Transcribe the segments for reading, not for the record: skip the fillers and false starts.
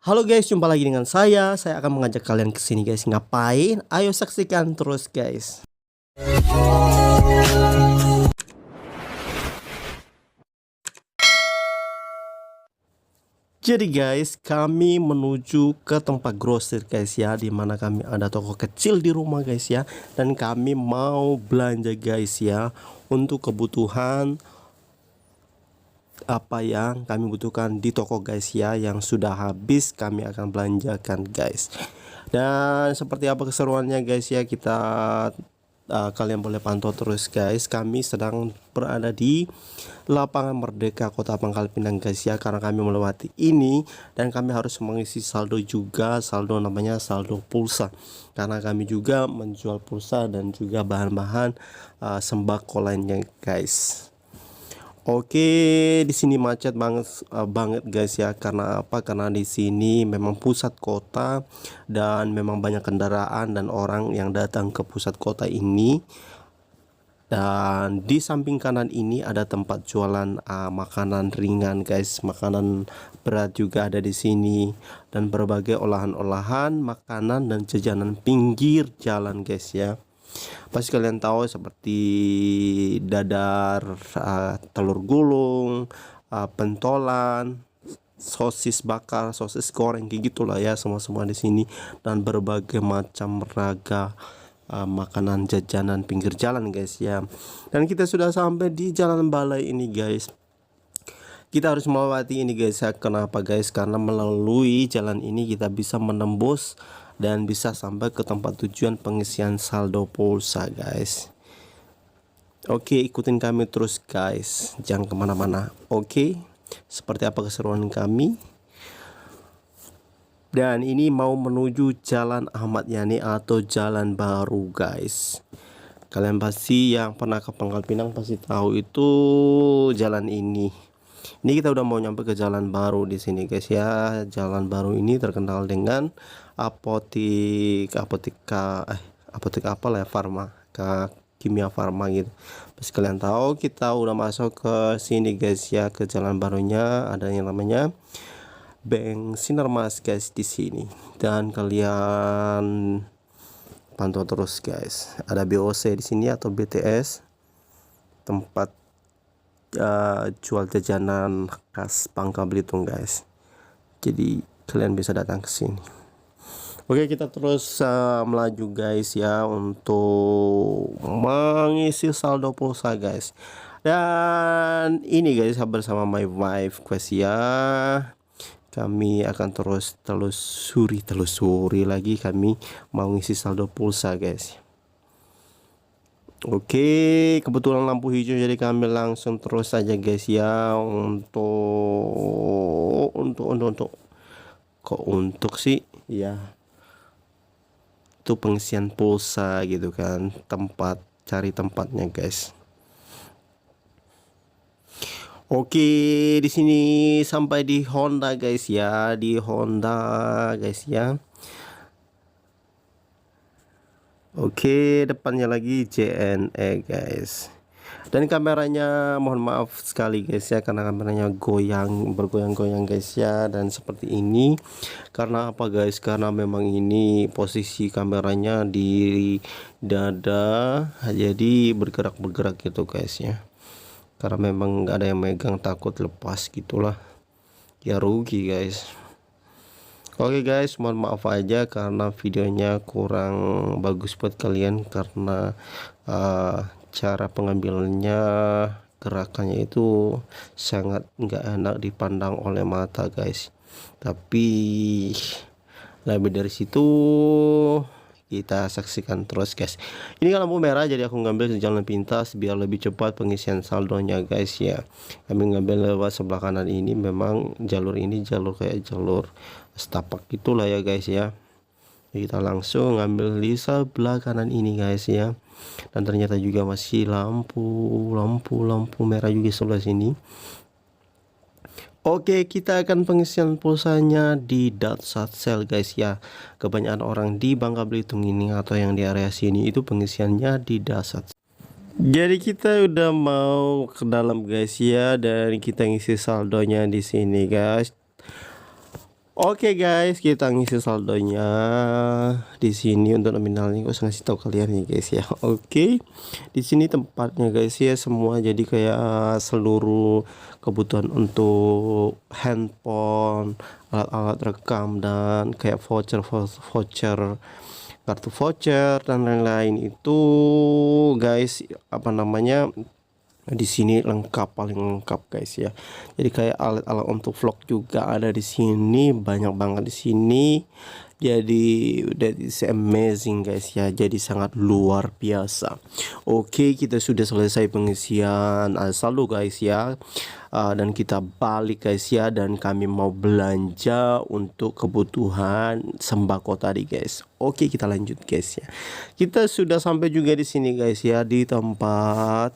Halo guys, jumpa lagi dengan saya. Saya akan mengajak kalian ke sini guys. Ngapain? Ayo saksikan terus guys. Jadi guys, kami menuju ke tempat grosir guys ya, dimana kami ada toko kecil di rumah guys ya. Dan kami mau belanja guys ya, untuk kebutuhan apa yang kami butuhkan di toko guys ya, yang sudah habis kami akan belanjakan guys. Dan seperti apa keseruannya guys ya, kita kalian boleh pantau terus guys. Kami sedang berada di lapangan Merdeka Kota Pangkal Pinang guys ya, karena kami melewati ini dan kami harus mengisi saldo juga, saldo namanya saldo pulsa, karena kami juga menjual pulsa dan juga bahan-bahan sembako lainnya guys. Oke, di sini macet banget guys ya. Karena apa? Karena di sini memang pusat kota dan memang banyak kendaraan dan orang yang datang ke pusat kota ini. Dan di samping kanan ini ada tempat jualan makanan ringan guys, makanan berat juga ada di sini, dan berbagai olahan-olahan makanan dan jajanan pinggir jalan guys ya. Pasti kalian tahu seperti dadar, telur gulung, pentolan, sosis bakar, sosis goreng, kayak gitulah ya, semua di sini, dan berbagai macam raga makanan jajanan pinggir jalan guys ya. Dan kita sudah sampai di Jalan Balai ini guys. Kita harus melewati ini guys ya. Kenapa guys? Karena melalui jalan ini kita bisa menembus dan bisa sampai ke tempat tujuan pengisian saldo pulsa guys. Oke, ikutin kami terus guys, jangan kemana-mana. Oke, seperti apa keseruan kami. Dan ini mau menuju Jalan Ahmad Yani atau Jalan Baru guys. Kalian pasti yang pernah ke Pangkal Pinang pasti tahu itu jalan ini. Ini kita udah mau nyampe ke Jalan Baru di sini guys ya. Jalan Baru ini terkenal dengan apotek apalah ya, farma, kimia farma gitu. Pas kalian tahu kita udah masuk ke sini guys ya, ke Jalan Barunya ada yang namanya Bank Sinarmas guys di sini. Dan kalian pantau terus guys. Ada BOC di sini atau BTS, tempat jual jajanan khas Bangka Belitung guys. Jadi kalian bisa datang ke sini. Oke, kita terus melaju guys ya untuk mengisi saldo pulsa guys. Dan ini guys bersama my wife guys ya. Kami akan terus telusuri lagi, kami mau ngisi saldo pulsa guys. Oke, kebetulan lampu hijau jadi kami langsung terus saja guys ya, untuk sih ya, itu pengisian pulsa gitu kan, cari tempatnya guys. Oke, di sini sampai di Honda guys ya, Oke, depannya lagi JNE guys. Dan kameranya mohon maaf sekali guys ya, karena kameranya bergoyang-goyang guys ya. Dan seperti ini karena apa guys? Karena memang ini posisi kameranya di dada, jadi bergerak gitu guys ya. Karena memang nggak ada yang megang, takut lepas gitulah ya, rugi guys. Oke guys, mohon maaf aja karena videonya kurang bagus buat kalian, karena cara pengambilannya, gerakannya itu sangat nggak enak dipandang oleh mata guys. Tapi lebih dari situ kita saksikan terus guys. Ini kan lampu merah, jadi aku ngambil jalan pintas biar lebih cepat pengisian saldonya guys ya. Kami ngambil lewat sebelah kanan ini, memang jalur ini kayak jalur setapak gitulah ya guys ya. Jadi kita langsung ngambil di sebelah kanan ini guys ya. Dan ternyata juga masih lampu merah juga sebelah sini. Oke, kita akan pengisian pulsanya di Datsatsel guys ya. Kebanyakan orang di Bangka Belitung ini atau yang di area sini itu pengisiannya di Datsatsel. Jadi kita udah mau ke dalam guys ya, dan kita ngisi saldonya di sini guys. Oke guys, kita ngisi saldonya di sini untuk nominalnya. Gue ngasih tahu kalian ya guys ya. Oke, di sini tempatnya guys ya semua. Jadi kayak seluruh kebutuhan untuk handphone, alat-alat rekam dan kayak voucher, kartu voucher dan lain-lain itu guys, apa namanya, di sini lengkap, paling lengkap guys ya. Jadi kayak alat-alat untuk vlog juga ada di sini, banyak banget di sini. Jadi that is amazing guys ya. Jadi sangat luar biasa. Oke, kita sudah selesai pengisian saldo guys ya. Dan kita balik guys ya, dan kami mau belanja untuk kebutuhan sembako tadi guys. Oke, kita lanjut guys ya. Kita sudah sampai juga di sini guys ya, di tempat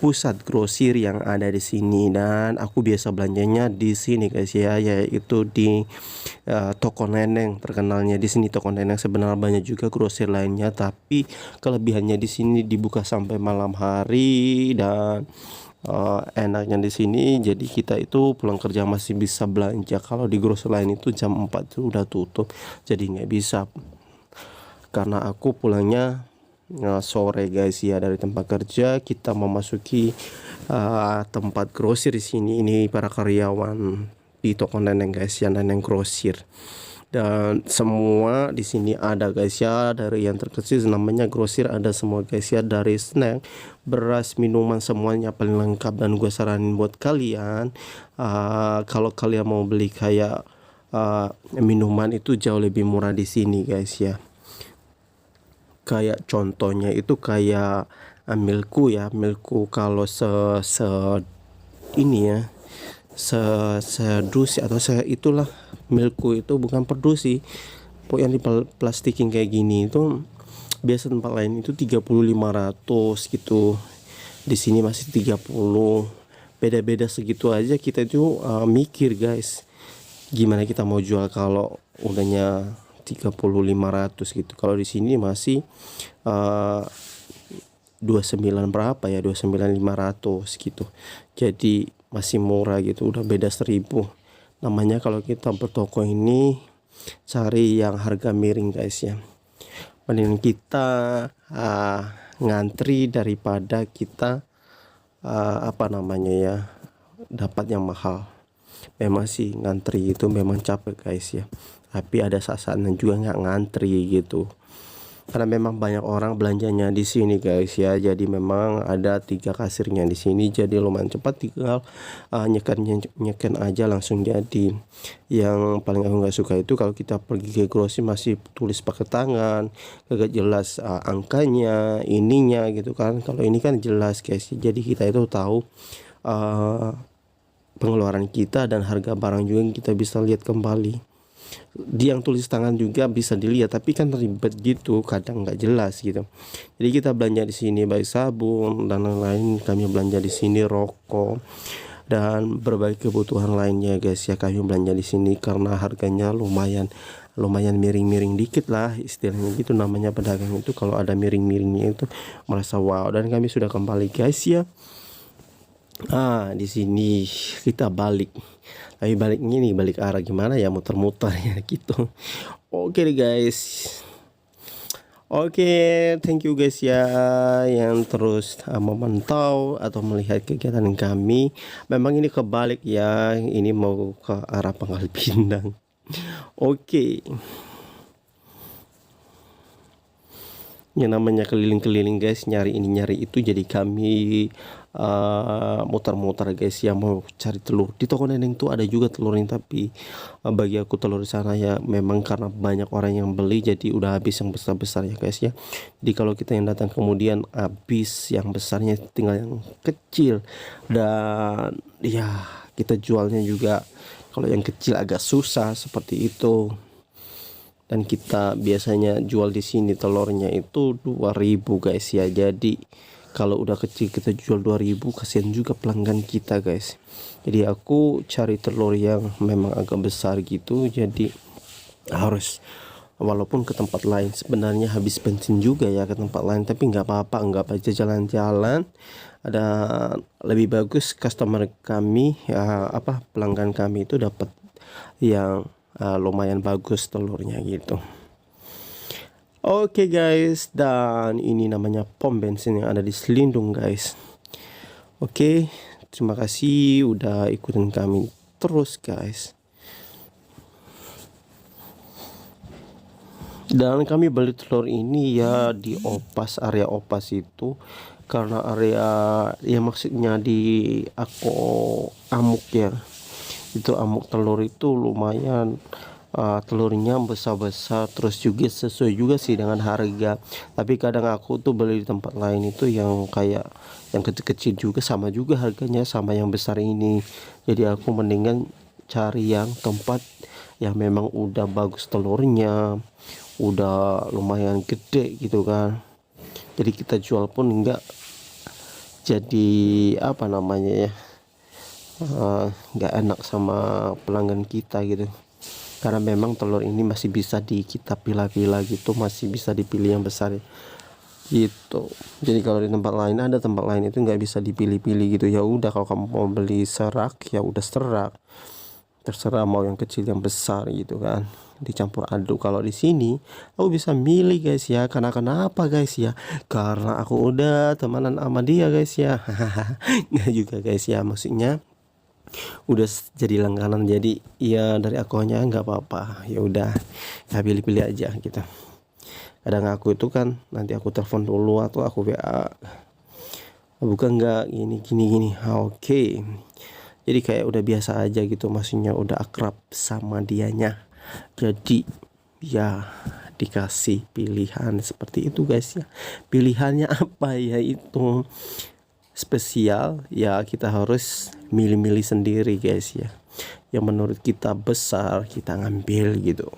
pusat grosir yang ada di sini, dan aku biasa belanjanya di sini guys ya, yaitu di toko neneng terkenalnya di sini. Toko neneng sebenarnya banyak juga grosir lainnya, tapi kelebihannya di sini dibuka sampai malam hari, dan enaknya di sini jadi kita itu pulang kerja masih bisa belanja. Kalau di grosir lain itu jam 4 itu udah tutup, jadi nggak bisa, karena aku pulangnya sore guys ya. Dari tempat kerja kita memasuki tempat grosir di sini. Ini para karyawan di toko neneng guys ya, neneng grosir, dan semua di sini ada guys ya. Dari yang terkecil namanya grosir ada semua guys ya, dari snack, beras, minuman, semuanya paling lengkap. Dan gue saranin buat kalian, kalau kalian mau beli kayak minuman itu jauh lebih murah di sini guys ya. Kayak contohnya itu kayak milku ya, milku kalau ini ya, sedusi atau itulah, milku itu bukan perdusi, pokoknya di plastikin kayak gini itu biasa tempat lain itu 30-500 gitu, di sini masih 30. Beda-beda segitu aja kita itu mikir guys, gimana kita mau jual kalau udahnya 30-500 gitu. Kalau di sini masih 29 berapa ya, 29.500 gitu, jadi masih murah gitu, udah beda 1.000. Namanya kalau kita bertoko ini cari yang harga miring guys ya. Mending kita ngantri daripada kita apa namanya ya, dapat yang mahal. Memang sih ngantri itu memang capek guys ya, tapi ada sasaran juga nggak ngantri gitu, karena memang banyak orang belanjanya di sini guys ya. Jadi memang ada 3 kasirnya di sini, jadi lumayan cepat, tinggal nyeken aja langsung jadi. Yang paling aku nggak suka itu kalau kita pergi ke grosir masih tulis pakai tangan, agak jelas angkanya ininya gitu kan. Kalau ini kan jelas guys, jadi kita itu tahu pengeluaran kita dan harga barang juga kita bisa lihat kembali. Dia yang tulis tangan juga bisa dilihat, tapi kan ribet gitu, kadang nggak jelas gitu. Jadi kita belanja di sini baik sabun dan lain-lain, kami belanja di sini rokok dan berbagai kebutuhan lainnya guys ya. Kami belanja di sini karena harganya lumayan miring-miring dikit lah istilahnya gitu, namanya pedagang itu kalau ada miring-miringnya itu merasa wow. Dan kami sudah kembali guys ya. Di sini kita balik. Tapi baliknya nih, balik arah gimana ya, muter-muter ya gitu. Oke deh guys. Oke, thank you guys ya yang terus memantau atau melihat kegiatan kami. Memang ini kebalik ya, ini mau ke arah Pangkal Pinang. Oke. Yang namanya keliling-keliling guys, nyari ini nyari itu, jadi kami muter-muter guys ya, mau cari telur. Di toko neneng tuh ada juga telurnya, tapi bagi aku telur di sana ya memang karena banyak orang yang beli, jadi udah habis yang besar-besar ya guys ya. Jadi kalau kita yang datang kemudian habis yang besarnya, tinggal yang kecil, dan ya kita jualnya juga kalau yang kecil agak susah seperti itu. Dan kita biasanya jual di sini telurnya itu 2.000 guys ya. Jadi kalau udah kecil kita jual 2.000, kasihan juga pelanggan kita guys. Jadi aku cari telur yang memang agak besar gitu, jadi harus, walaupun ke tempat lain sebenarnya habis bensin juga ya ke tempat lain, tapi nggak apa-apa, nggak aja jalan-jalan. Ada lebih bagus customer kami pelanggan kami itu dapat yang lumayan bagus telurnya gitu. Oke guys, dan ini namanya pom bensin yang ada di Selindung guys. Oke, terima kasih udah ikutin kami terus guys. Dan kami beli telur ini ya di Opas, area Opas itu, karena area ya maksudnya di amuk ya, itu amuk telur itu lumayan, telurnya besar-besar, terus juga sesuai juga sih dengan harga. Tapi kadang aku tuh beli di tempat lain itu yang kayak yang kecil-kecil juga sama juga harganya sama yang besar ini. Jadi aku mendingan cari yang tempat yang memang udah bagus telurnya, udah lumayan gede gitu kan. Jadi kita jual pun enggak jadi apa namanya ya, nggak enak sama pelanggan kita gitu, karena memang telur ini masih bisa kita pilah-pilah gitu, masih bisa dipilih yang besar gitu. Jadi kalau di tempat lain, ada tempat lain itu nggak bisa dipilih-pilih gitu. Ya udah, kalau kamu mau beli serak ya udah serak, terserah mau yang kecil yang besar gitu kan, dicampur aduk. Kalau di sini aku bisa milih guys ya, karena kenapa guys ya, karena aku udah temenan sama dia guys ya. Nggak juga guys ya, maksudnya udah jadi langganan, jadi ya dari akunnya nggak apa-apa, ya udah ya pilih-pilih aja gitu. Kadang aku itu kan nanti aku telepon dulu atau aku WA, bukan nggak gini. Oke. Jadi kayak udah biasa aja gitu, maksudnya udah akrab sama dianya. Jadi ya dikasih pilihan seperti itu guys ya. Pilihannya apa ya, itu spesial ya, kita harus milih-milih sendiri guys ya. Yang menurut kita besar kita ngambil gitu.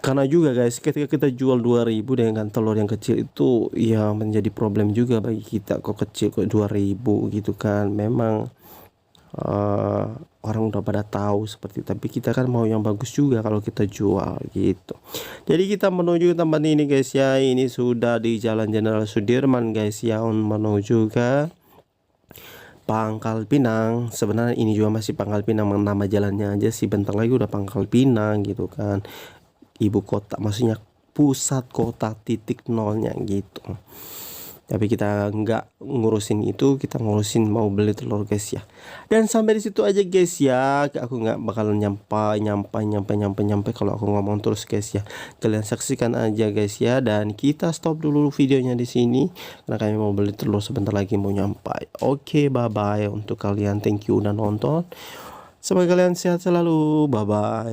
Karena juga guys, ketika kita jual 2000 dengan telur yang kecil itu ya menjadi problem juga bagi kita. Kok kecil kok 2000 gitu kan. Memang orang udah pada tahu seperti itu, tapi kita kan mau yang bagus juga kalau kita jual gitu. Jadi kita menuju tempat ini guys ya. Ini sudah di Jalan Jenderal Sudirman guys ya, menuju ke Pangkal Pinang. Sebenarnya ini juga masih Pangkal Pinang, nama jalannya aja sih, bentar lagi udah Pangkal Pinang gitu kan, ibu kota, maksudnya pusat kota titik nolnya gitu. Tapi kita nggak ngurusin itu, kita ngurusin mau beli telur guys ya. Dan sampai di situ aja guys ya, aku nggak bakalan nyampe kalau aku ngomong terus guys ya. Kalian saksikan aja guys ya, dan kita stop dulu videonya di sini karena kami mau beli telur, sebentar lagi mau nyampe. Oke, bye bye untuk kalian, thank you udah nonton, semoga kalian sehat selalu, bye bye.